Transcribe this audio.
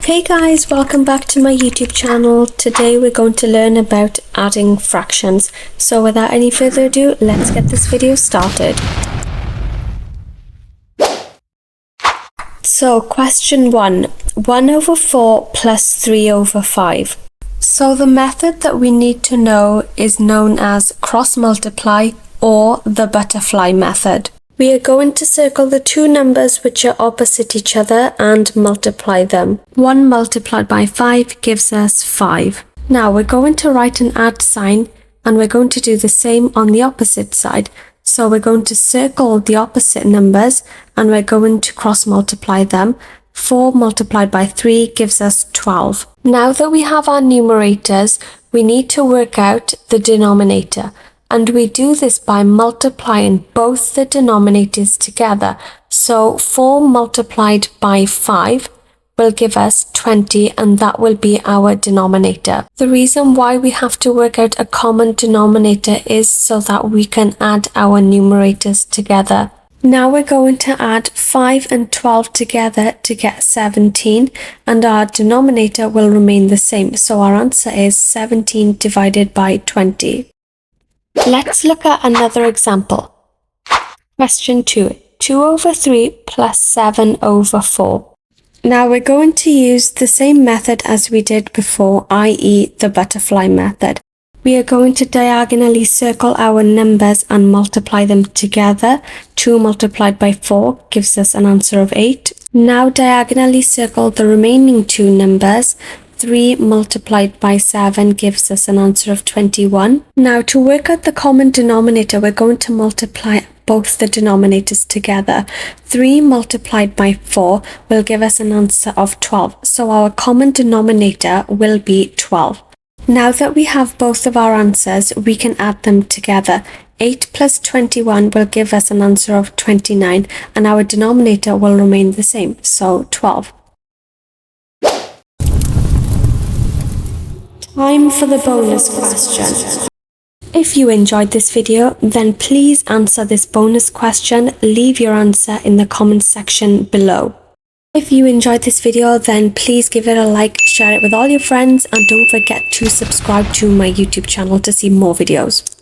Hey guys, welcome back to my YouTube channel. Today we're going to learn about adding fractions. So without any further ado, let's get this video started. So question 1, 1 over 4 plus 3 over 5. So the method that we need to know is known as cross multiply or the butterfly method. We are going to circle the two numbers which are opposite each other and multiply them. 1 multiplied by 5 gives us 5. Now we're going to write an add sign and we're going to do the same on the opposite side. So we're going to circle the opposite numbers and we're going to cross multiply them. 4 multiplied by 3 gives us 12. Now that we have our numerators, we need to work out the denominator. And we do this by multiplying both the denominators together. So 4 multiplied by 5 will give us 20 and that will be our denominator. The reason why we have to work out a common denominator is so that we can add our numerators together. Now we're going to add 5 and 12 together to get 17 and our denominator will remain the same. So our answer is 17 divided by 20. Let's look at another example. Question 2. 2 over 3 plus 7 over 4. Now we're going to use the same method as we did before, i.e. the butterfly method. We are going to diagonally circle our numbers and multiply them together. 2 multiplied by 4 gives us an answer of 8. Now diagonally circle the remaining two numbers. 3 multiplied by 7 gives us an answer of 21. Now to work out the common denominator, we're going to multiply both the denominators together. 3 multiplied by 4 will give us an answer of 12. So our common denominator will be 12. Now that we have both of our answers, we can add them together. 8 plus 21 will give us an answer of 29 and our denominator will remain the same, so 12. Time for the bonus question. If you enjoyed this video, then please answer this bonus question. Leave your answer in the comment section below. If you enjoyed this video, then please give it a like, share it with all your friends, and don't forget to subscribe to my YouTube channel to see more videos.